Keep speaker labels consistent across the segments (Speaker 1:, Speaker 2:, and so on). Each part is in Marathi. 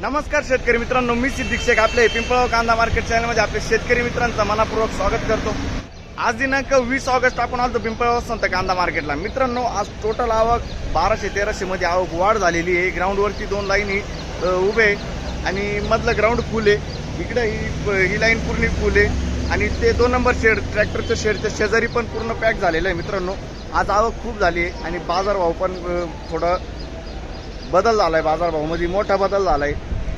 Speaker 1: नमस्कार शेतकरी मित्रांनो, मी सिद्दीक शेख आपले पिंपळगाव कांदा मार्केट चॅनलमध्ये आपले शेतकरी मित्रांचं मनापूर्वक स्वागत करतो। आज दिनांक 20 ऑगस्ट आपण आलो पिंपळगाव संत कांदा मार्केटला। मित्रांनो, आज टोटल आवक 1200-1300 मध्ये आवक वाढ झालेली आहे। ग्राउंडवरती दोन लाईन उभे आणि मधलं ग्राउंड फुल आहे। इकडे ही लाईन पूर्ण फुल आहे आणि ते 2 नंबर शेड ट्रॅक्टरच्या शेडच्या शेजारी पण पूर्ण पॅक झालेलं आहे। मित्रांनो, आज आवक खूप झाली आहे आणि बाजारभाव पण थोडा बदल झालाय। बाजारभावामध्ये मोठा बदल झालाय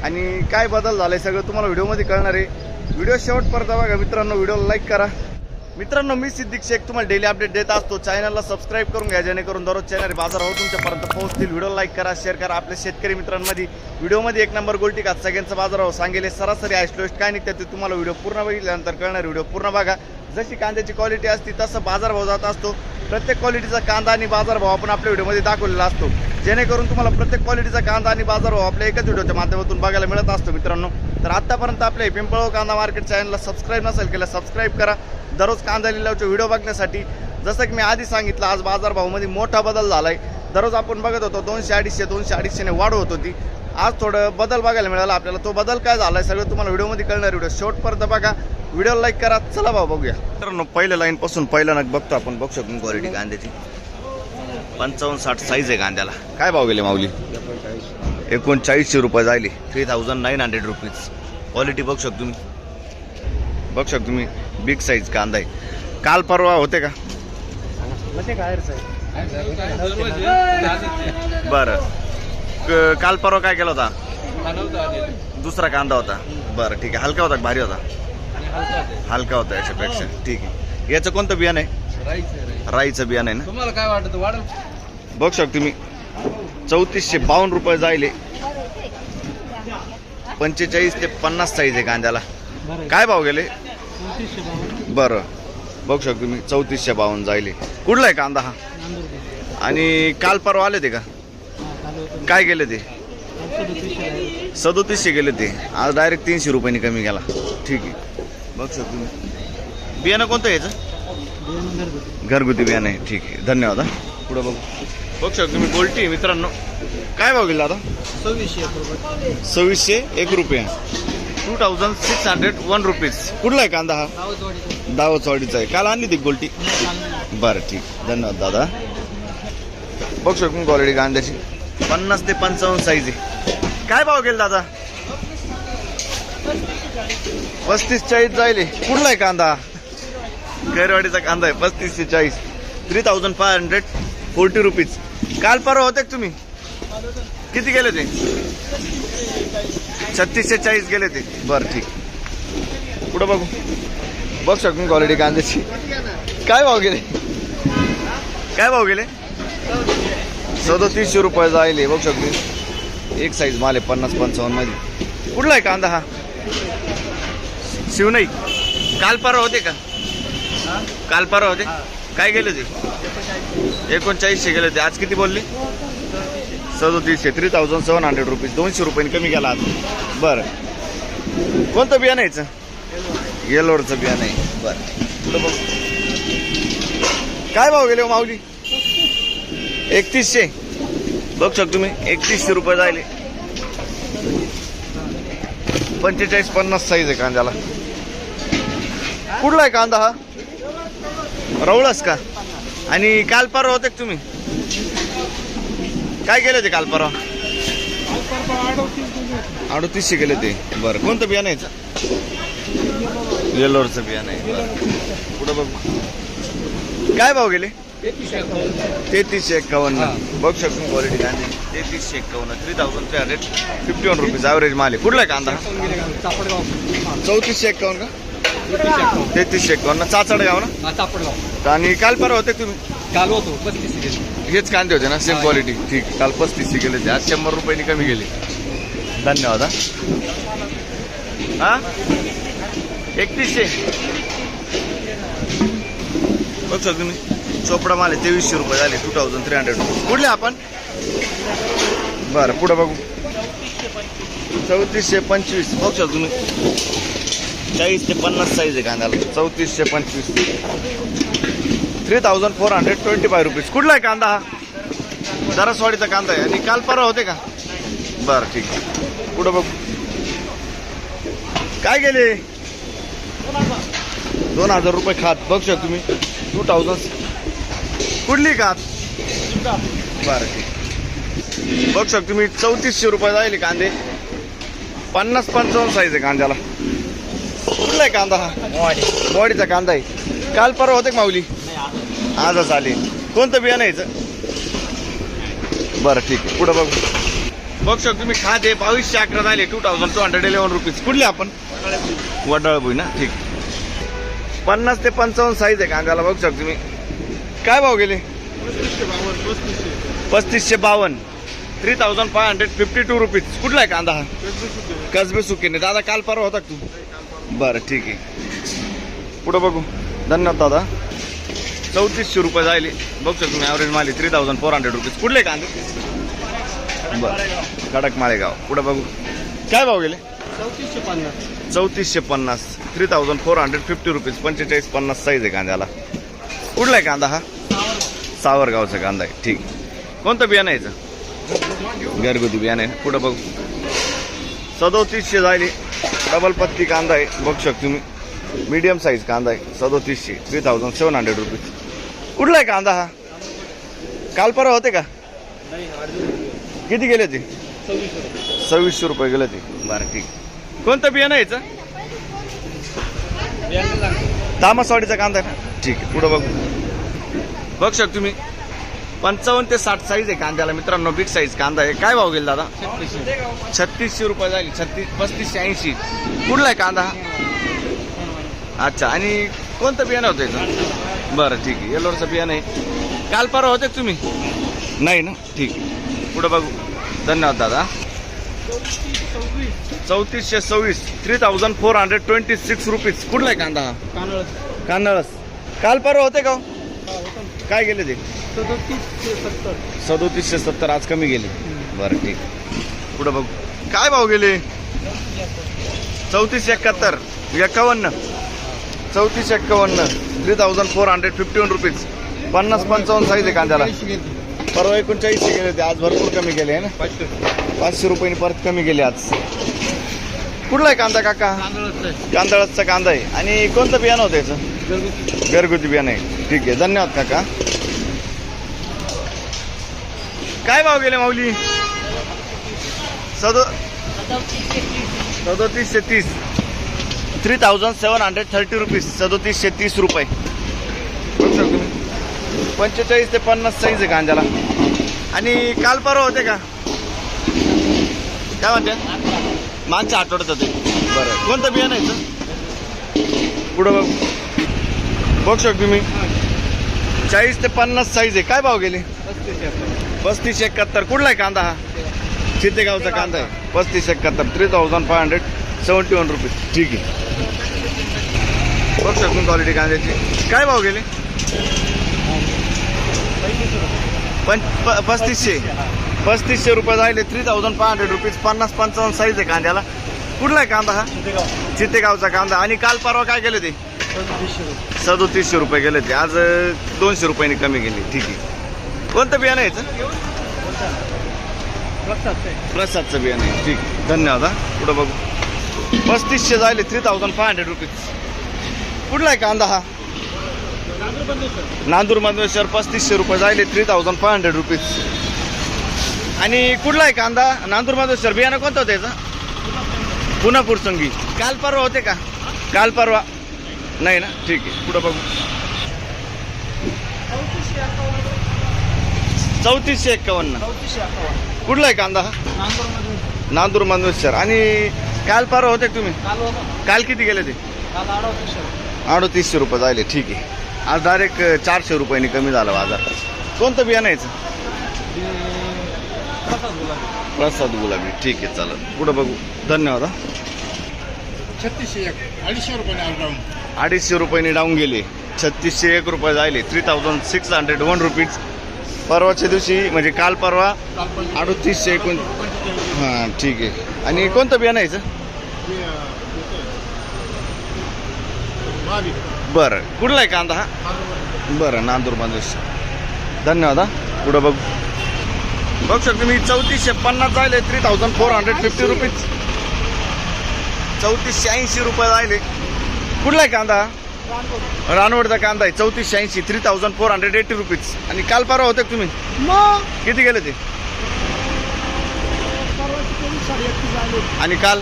Speaker 1: आणि काय बदल झालाय सगळं तुम्हाला व्हिडिओमध्ये कळणार आहे। व्हिडिओ शेवटपर्यंत बघा मित्रांनो, व्हिडिओला लाईक करा। मित्रांनो, मी सिद्दीक शेख तुम्हाला डेली अपडेट देत असतो। चॅनलला सबस्क्राईब करून घ्या जेणेकरून दररोज चॅनल बाजारभाव तुमच्यापर्यंत पोहोचतील। व्हिडिओला लाईक करा, शेअर करा। आपल्या शेतकरी मित्रांमध्ये व्हिडिओमध्ये 1 नंबर गोल्टी का सगळ्यांचा बाजारभाव सांगेल। सरासरी आयस्लोस्ट काय निघतात ते तुम्हाला व्हिडिओ पूर्ण बघितल्यानंतर कळणार। व्हिडिओ पूर्ण बघा। जशी कांद्याची क्वालिटी असते तसं बाजारभाव जात असतो। प्रत्येक क्वालिटीचा कांदा आणि बाजारभाव आपण आपल्या व्हिडिओमध्ये दाखवलेला असतो, जेणेकरून तुम्हाला प्रत्येक क्वालिटीचा कांदा आणि बाजारभाव आपल्या एकाच व्हिडिओच्या माध्यमातून बघायला मिळत असतो। मित्रांनो, तर आतापर्यंत आपल्या पिंपळगाव कांदा मार्केट चॅनलला सबस्क्राईब नसेल केलं सबस्क्राईब करा दररोज कांदा लिलावचे व्हिडिओ बघण्यासाठी। जसं की मी आधी सांगितलं, आज बाजारभावामध्ये मोठा बदल झालाय। दररोज आपण बघत होतो 200-250 ने वाढ होत होती। आज थोडं बदल बघायला मिळाला आपल्याला। तो बदल काय झालाय सगळं तुम्हाला व्हिडिओमध्ये कळणार। व्हिडिओ शेवटपर्यंत बघा, व्हिडिओला लाईक करा। चला भाऊ बघूया। मित्रांनो, पहिल्या लाईन पासून पहिला नग बघतो आपण। बघू शकतो क्वालिटी कांद्याची 55-60 साईज आहे कांद्याला। काय भाव गेले माऊली? 3900 रुपये जायले, 3900 रुपीज। क्वालिटी बघू शकतो तुम्ही, बघू शकतो तुम्ही बिग साईज कांदा आहे। काल परवा होते का? बरं, काल परवा काय केला होता? दुसरा कांदा होता। बरं ठीक आहे। हलका होता भारी होता? हलका होता याच्यापेक्षा। ठीक आहे। याचं कोणतं बियाणं आहे? राईचं बियाणं आहे ना?
Speaker 2: तुम्हाला काय वाटतं वाढेल?
Speaker 1: बघू शकतो तुम्ही 3452 रुपये जायले। 45 ते 50 साईज आहे कांद्याला। काय भाव गेले? बरं, बघू शकतो तुम्ही 3452 जायले। कुठला आहे कांदा हा? आणि काल परवा आले ते का? काय गेले ते? 3700 गेले ते। आज डायरेक्ट 300 रुपयांनी कमी गेला। ठीक आहे। बघू शकतो तुम्ही बियाणं कोणतं आहे याचं? घरगुती बियाणं आहे। ठीक आहे, धन्यवाद। पुढे बघू शकतो तुम्ही गोल्टी आहे मित्रांनो। काय भाव गेला आता? 2601 रुपये, 2601 रुपीज। कुठला आहे कांदा हा? दावतवाडीचा आहे। काल आणली ती गोल्टी? बरं ठीक, धन्यवाद दादा। बघू शकतो क्वालिटी कांद्याची 50 ते 55 साईज आहे। काय भाव गेला दादा? 35-40 जायले। कुठला आहे कांदा? गैरवाडीचा कांदा आहे। 35 ते 40, 3540 रुपीज। काल परवा होते का तुम्ही? किती गेले ते? 3640 गेले ते। बरं ठीक, पुढे बघू शकतो क्वालिटी कांद्याची। काय भाव गेले? काय भाव गेले? 3700 रुपये जायले। बघू शकतो एक साईज माल आहे 50-55 मध्ये। कुठला आहे कांदा हा? शिवनाई। काल परवा होते का? काल परवा होते। काय गेले ते? 3900 गेले ते। आज किती बोलले? 3700, 3700 रुपीज। 200 रुपयांनी कमी गेला आज। बरं, कोणतं बियाणं यायचं? येलोरचं बियाणं आहे। बरं, पुढं बघ काय भाव गेले माऊली? 3100। बघू शकतो तुम्ही 3100 रुपये जायले। 45-50 साईज आहे कांद्याला। कुठला आहे कांदा हा? रवळस का? आणि काल परवा होते का तुम्ही? काय केले ते काल परवा? 3800 गेले ते। बरं, कोणतं बियाणं यायचं? येलोरचं बियाणं आहे। पुढं बघ काय भाव गेले? 3351। बघू शकतो क्वालिटी कांदे 3351, 3351 रुपीज ॲव्हरेज माल आहे। कुठला आहे कांदा? 3451 का? 3351 चाचडगाव ना?
Speaker 2: चापडगाव।
Speaker 1: आणि काल परवा होते तुम्ही?
Speaker 2: काल होतो 3500
Speaker 1: हेच कांदे होते ना, सेम क्वालिटी? ठीक, काल 3500 गेले ते, आज 100 रुपयांनी कमी गेले। धन्यवाद। हा 3100 बघू शकतो तुम्ही चोपडा माल आहे 2300 रुपये झाले, 2300 रुपये। कुठले आपण? बरं, पुढं बघू 3425। बघू शकतो तुम्ही 40 ते 50 साईज आहे कांद्याला। 3425, 3425 रुपीज। कुठला आहे कांदा हा? दरसवाडीचा कांदा आहे आणि काल परवा होते का? बरं ठीक आहे। पुढं बघू. काय गेले 2000 रुपये खात बघू शकता तुम्ही. 2000 कुठली खात बरं ठीक बघू शकता तुम्ही. 3400 रुपये जाईल कांदे. 50-55 साईज आहे कांद्याला. कुठला आहे कांदा हा? बॉडीचा कांदा आहे. काल परवा होते का माऊली? आजच आले. कोणतं बियाणं यायचं? बरं ठीक आहे. पुढं बघू बघू शकतो तुम्ही. खाते 2211 झाले. 2211 रुपीज. कुठले आपण? वडाळ भुई ना. ठीक. 50 ते 55 साईज आहे कांद्याला बघू शकतो तुम्ही. काय भाव गेले? 3552. 3552 रुपीज. कुठला आहे कांदा हा? कसबे सुकेने. दादा काल परवा होता का तू? बरं ठीक आहे. पुढं बघू. धन्यवाद दादा. 3400 रुपये जायले बघू शकतो तुम्ही. ॲव्हरेज माली 3400 रुपीज. कुठले कांदे? बरं कडक माळेगाव. पुढं बघू. काय भाव गेले? 3450. 3450 रुपीज. 45-50 साईज आहे कांद्याला. कुठला आहे कांदा हा? सावरगावचा कांदा आहे. ठीक. कोणतं बियाणं यायचं? घरगुती बियाणं आहे. पुढं बघू. 3700 जायले. डबल पत्ती कांदा आहे बघू शकतो तुम्ही. मीडियम साईज कांदा आहे. 3700. 3700 रुपीज. कुठला आहे कांदा हा? काल परवा होते का? किती गेले ते? 2600 रुपये गेले ते. बरं ठीक. कोणतं बियाणं यायचं? तामसवाडीचा कांदा आहे ना. ठीक आहे. पुढं बघू बघू शकतो तुम्ही. 55 ते 60 साईज आहे कांद्याला मित्रांनो. बिग साईज कांदा आहे. काय भाव गेला दादा? 3600 रुपये झाली. 3580. कुठला आहे कांदा हा? अच्छा. आणि कोणतं बियाणं होतं याचं? बरं ठीक आहे. येलोरचं बियाणं आहे. काल परवा होते का तुम्ही? नाही ना. ठीक आहे. पुढं बघू. धन्यवाद दादा. 3426. 3426 रुपीज. कुठला आहे कांदा हा? कानळस. काल परवा होते का? काय गेले ते? 3770. आज कमी गेले. बरं ठीक. पुढं बघू. काय भाव गेले? 3471. 51. 3451. 3451 रुपीज. 50-55 साईज आहे कांद्याला. परवा 39 गेले ते. आज भरपूर कमी गेले आहे ना. 500 रुपयांनी परत कमी गेले आज. कुठला आहे कांदा काका? कांदळचा कांदा आहे. आणि कोणतं बियाणं होतं याचं? घरगुती बियाणं आहे. ठीक आहे. धन्यवाद काका. काय भाव गेले माऊली? 3730. 3730 रुपीज. 3730 रुपये. 45 ते 50 साईज आहे कांद्याला. आणि काल परवा होते का? काय म्हणते? मागच्या आठवड्यात होते. बरं. कोणतं बियाणं यायचं? पुढं बघ बघू शकतो तुम्ही. 40 ते 50 साईज आहे. काय भाव गेले? 3571. कुठला आहे कांदा हा? चितेगावचा कांदा आहे. 3571. 3571 रुपीज. ठीक आहे. बघू शकतो क्वालिटी कांद्याची. काय भाव गेले? 3500 रुपये जायले. 3500 रुपीज. 50-55 साईज आहे कांद्याला. कुठला आहे कांदा हा? चितेगावचा कांदा. आणि काल परवा काय गेले ते? 3700 रुपये गेले ते. आज 200 रुपयांनी कमी गेले. ठीक आहे. कोणतं बियाणं यायचं? प्रसादचं बियाणं आहे. ठीक आहे. धन्यवाद हा. पुढं बघू. 3500 जायले. 3500 रुपीज. कुठला आहे कांदा हा? नांदूर मधमेश्वर. 3500 रुपये जायले. 3500 रुपीज. आणि कुठला आहे कांदा? नांदूर मधमेश्वर. बियाणं कोणतं होतं याचं? पुन्हा पुरसंगी. काल परवा होते का? काल परवा नाही ना. ठीक आहे. पुढं बघू. 3451. कुठला आहे कांदा हा? नांदूर मधमेश्वर. आणि काल परवा होते का तुम्ही? काल किती गेले ते? 3800 रुपये जायले. ठीक आहे. आज डायरेक्ट 400 रुपयांनी कमी झाला बाजार. कोणतं बियाणं यायचं? प्रसाद गुलाबी. ठीक आहे. चालेल. पुढं बघू. धन्यवाद. 250 रुपयांनी डाऊन गेले. 3601 रुपये जायले. 3601 रुपीज. परवाच्या दिवशी म्हणजे काल परवा 3819. हां ठीक आहे. आणि कोणतं बियाणं यायचं? बरं. कुठला आहे कांदा हा? बरं. नांदूर मधमेश्वर. धन्यवाद. पुढं बघू. बघू शकतो मी. 3450 जायले. 3450 रुपीज. 3480 रुपये राहिले. कुठला आहे कांदा? रानवडचा कांदा आहे 3480, 3480 रुपीज. आणि काल परवा होते का तुम्ही?
Speaker 3: मग
Speaker 1: किती गेले ते? आणि काल?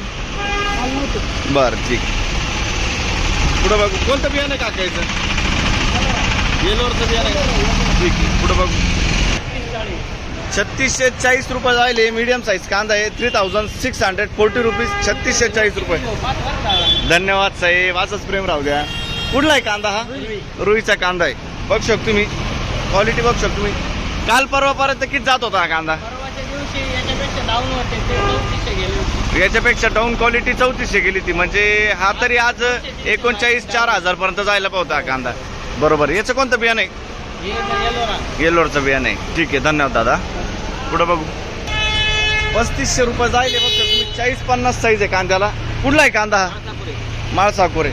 Speaker 1: बरं ठीक. पुढं बघू कोणतं बियाणं टाकायचं? येलोरचं बियाणं ठीक आहे. पुढं बघू 3640 रुपये राहिले. मीडियम साईज कांदा आहे 3640 रुपीज. 3640 रुपये. धन्यवाद साहेब, असंच प्रेम राहू द्या. कुठला आहे कांदा हा? रुईचा कांदा आहे. बघू शकतो तुम्ही क्वालिटी, बघू शकतो तुम्ही. काल परवापर्यंत किती जात होता हा कांदा? याच्यापेक्षा डाऊन क्वालिटी 3400 गेली ती. म्हणजे हा तरी आज 39,000-4,000 पर्यंत जायला पाहता हा कांदा. बरोबर. याचं कोणतं बियाणं आहे? येलोरचं बियाणं आहे. ठीक आहे, धन्यवाद दादा. पुढं बघू 3500 रुपये जायले. बघ तुम्ही 40-50 साईज आहे कांद्याला. कुठला आहे कांदा हा? माळसाकोरे.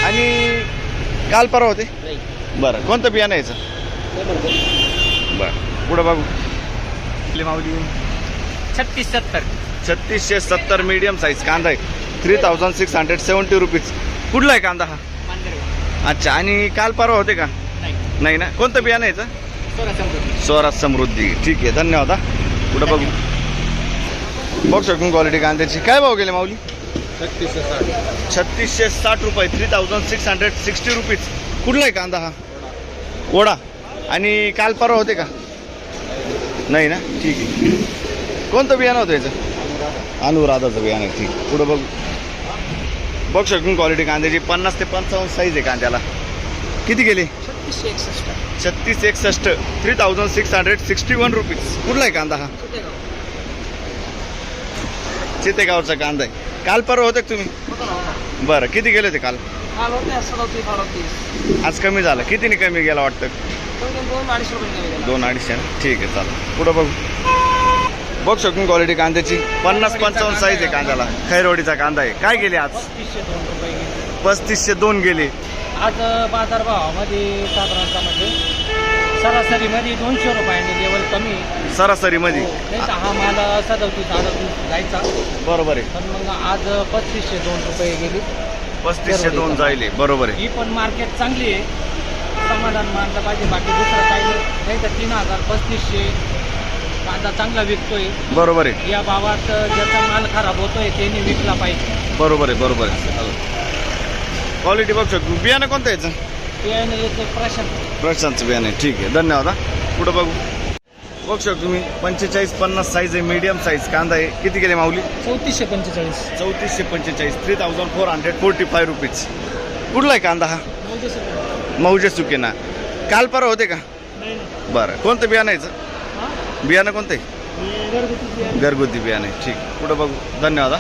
Speaker 1: आणि काल परवा होते. बरं, कोणतं बियाणं यायचं? बरं, पुढं बघू माऊली 3670 मीडियम साईज कांदा आहे 3670 रुपीज. कुठला आहे कांदा हा? अच्छा. आणि काल परवा होते का? नाही ना. कोणतं बियाणं यायचं? स्वराज समृद्धी. ठीक आहे, धन्यवाद. पुढं बघू बघू शकून क्वालिटी कांद्याची. काय भाव गेले माऊली? 3660 रुपये, 3660 रुपीज. कुठला आहे कांदा हा? ओढा. आणि काल परवा होते का? नाही ना. ठीक आहे. कोणतं बियाणं होतं याचं? अनुराधाचं बियाणं आहे. ठीक. पुढं बघू बघू शकून क्वालिटी कांद्याची 50 ते 55 साईज आहे कांद्याला. किती गेले? 3661, 3661 रुपीज. कुठला आहे कांदा हा? चितेगावचा कांदा आहे. काल परवा होते का तुम्ही? बरं, किती गेले ते काल? आज कमी झालं. कितीने कमी गेला वाटतं? 2-2.5. ठीक आहे, चालेल. पुढं बघू बघू शकून क्वालिटी कांद्याची 50-55 साईज आहे कांद्याला. खैरवडीचा कांदा आहे. काय गेले आज? 3502 गेले.
Speaker 3: आज बाजारभावामध्ये साधारणतः म्हणजे सरासरीमध्ये 200 रुपयांनी लेवल कमी आहे.
Speaker 1: सरासरीमध्ये
Speaker 3: नाही तर हा माल 37-38 जायचा.
Speaker 1: बरोबर आहे.
Speaker 3: पण मग आज 3502 रुपये गेली.
Speaker 1: 3502 जायले. बरोबर आहे.
Speaker 3: ही पण मार्केट चांगली आहे. समाधान मानलं पाहिजे. बाकी दुसरं काही नाही तर 3000-3500 कांदा चांगला विकतोय.
Speaker 1: बरोबर आहे.
Speaker 3: या भावात ज्याचा माल खराब होतोय त्याने विकला पाहिजे.
Speaker 1: बरोबर आहे. बरोबर आहे. क्वालिटी बघू शकतो. बियाणं कोणतं यायचं?
Speaker 3: बियाणे येते
Speaker 1: प्रशांतचं बियाणं आहे. ठीक आहे, धन्यवाद. पुढं बघू बघू शकतो तुम्ही 45-50 साईज आहे. मीडियम साईज कांदा आहे. किती गेले माऊली?
Speaker 3: 3445.
Speaker 1: 3445, 3445 रुपीज. कुठला आहे कांदा हा? मौजे सुकेना. काल परवा होते का? बरं, कोणतं बियाणं यायचं? बियाणं कोणतं आहे? घरगुती बियाणं आहे. ठीक. पुढं बघू, धन्यवाद.